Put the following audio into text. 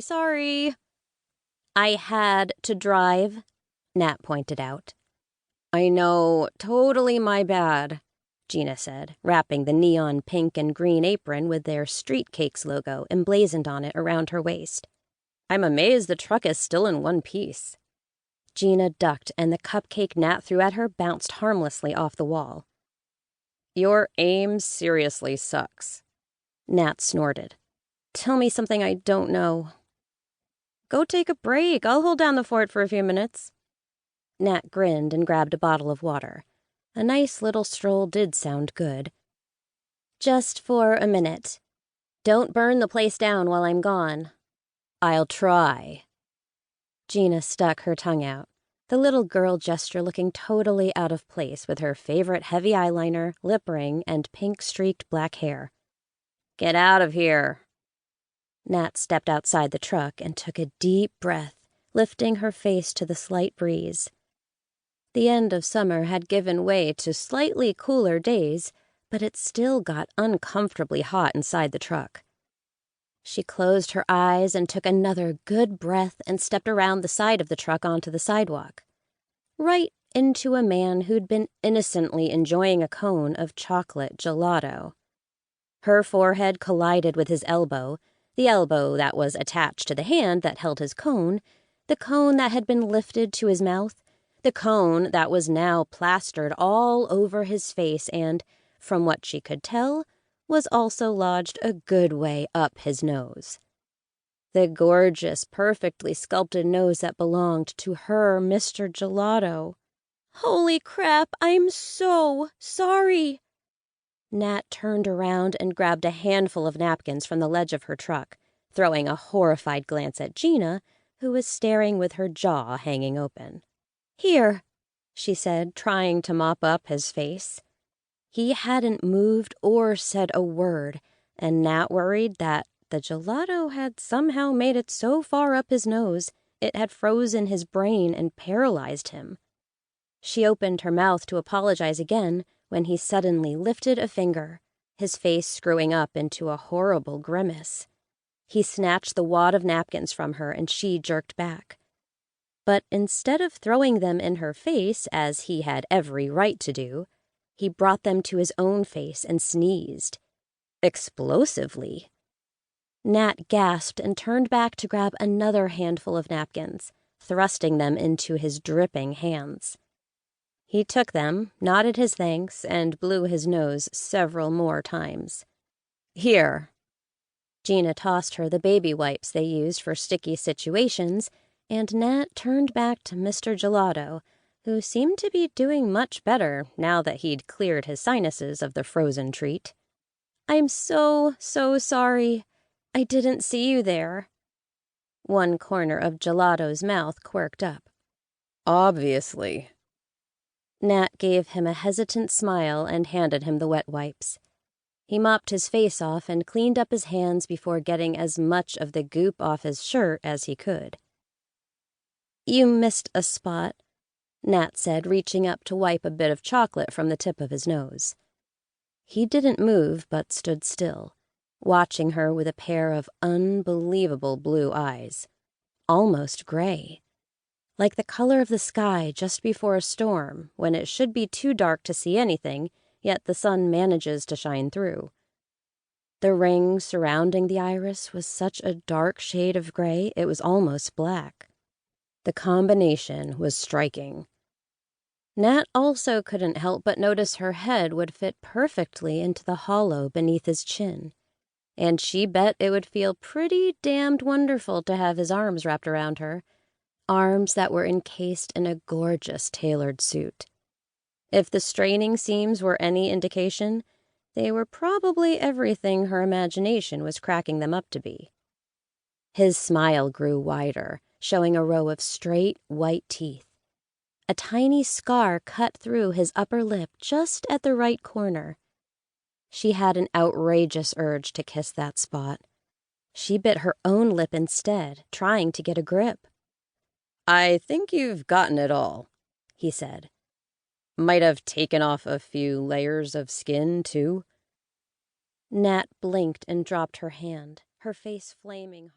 Sorry. I had to drive, Nat pointed out. I know, totally my bad, Gina said, wrapping the neon pink and green apron with their Street Cakes logo emblazoned on it around her waist. I'm amazed the truck is still in one piece. Gina ducked, and the cupcake Nat threw at her bounced harmlessly off the wall. Your aim seriously sucks, Nat snorted. Tell me something I don't know. Go take a break. I'll hold down the fort for a few minutes. Nat grinned and grabbed a bottle of water. A nice little stroll did sound good. Just for a minute. Don't burn the place down while I'm gone. I'll try. Gina stuck her tongue out, the little girl gesture looking totally out of place with her favorite heavy eyeliner, lip ring, and pink-streaked black hair. Get out of here. Nat stepped outside the truck and took a deep breath, lifting her face to the slight breeze. The end of summer had given way to slightly cooler days, but it still got uncomfortably hot inside the truck. She closed her eyes and took another good breath and stepped around the side of the truck onto the sidewalk, right into a man who'd been innocently enjoying a cone of chocolate gelato. Her forehead collided with his elbow, the elbow that was attached to the hand that held his cone, the cone that had been lifted to his mouth, the cone that was now plastered all over his face and, from what she could tell, was also lodged a good way up his nose. The gorgeous, perfectly sculpted nose that belonged to her Mr. Gelato. Holy crap, I'm so sorry. Nat turned around and grabbed a handful of napkins from the ledge of her truck, throwing a horrified glance at Gina, who was staring with her jaw hanging open. Here, she said, trying to mop up his face. He hadn't moved or said a word, and Nat worried that the gelato had somehow made it so far up his nose it had frozen his brain and paralyzed him. She opened her mouth to apologize again when he suddenly lifted a finger, his face screwing up into a horrible grimace. He snatched the wad of napkins from her and she jerked back. But instead of throwing them in her face, as he had every right to do, he brought them to his own face and sneezed. Explosively. Nat gasped and turned back to grab another handful of napkins, thrusting them into his dripping hands. He took them, nodded his thanks, and blew his nose several more times. Here. Gina tossed her the baby wipes they used for sticky situations, and Nat turned back to Mr. Gelato, who seemed to be doing much better now that he'd cleared his sinuses of the frozen treat. I'm so sorry. I didn't see you there. One corner of Gelato's mouth quirked up. Obviously. Nat gave him a hesitant smile and handed him the wet wipes. He mopped his face off and cleaned up his hands before getting as much of the goop off his shirt as he could. You missed a spot, Nat said, reaching up to wipe a bit of chocolate from the tip of his nose. He didn't move but stood still, watching her with a pair of unbelievable blue eyes, almost gray. Like the color of the sky just before a storm, when it should be too dark to see anything, yet the sun manages to shine through. The ring surrounding the iris was such a dark shade of gray it was almost black. The combination was striking. Nat also couldn't help but notice her head would fit perfectly into the hollow beneath his chin, and she bet it would feel pretty damned wonderful to have his arms wrapped around her, arms that were encased in a gorgeous tailored suit. If the straining seams were any indication, they were probably everything her imagination was cracking them up to be. His smile grew wider, showing a row of straight, white teeth. A tiny scar cut through his upper lip just at the right corner. She had an outrageous urge to kiss that spot. She bit her own lip instead, trying to get a grip. I think you've gotten it all, he said. Might have taken off a few layers of skin, too. Nat blinked and dropped her hand, her face flaming hot.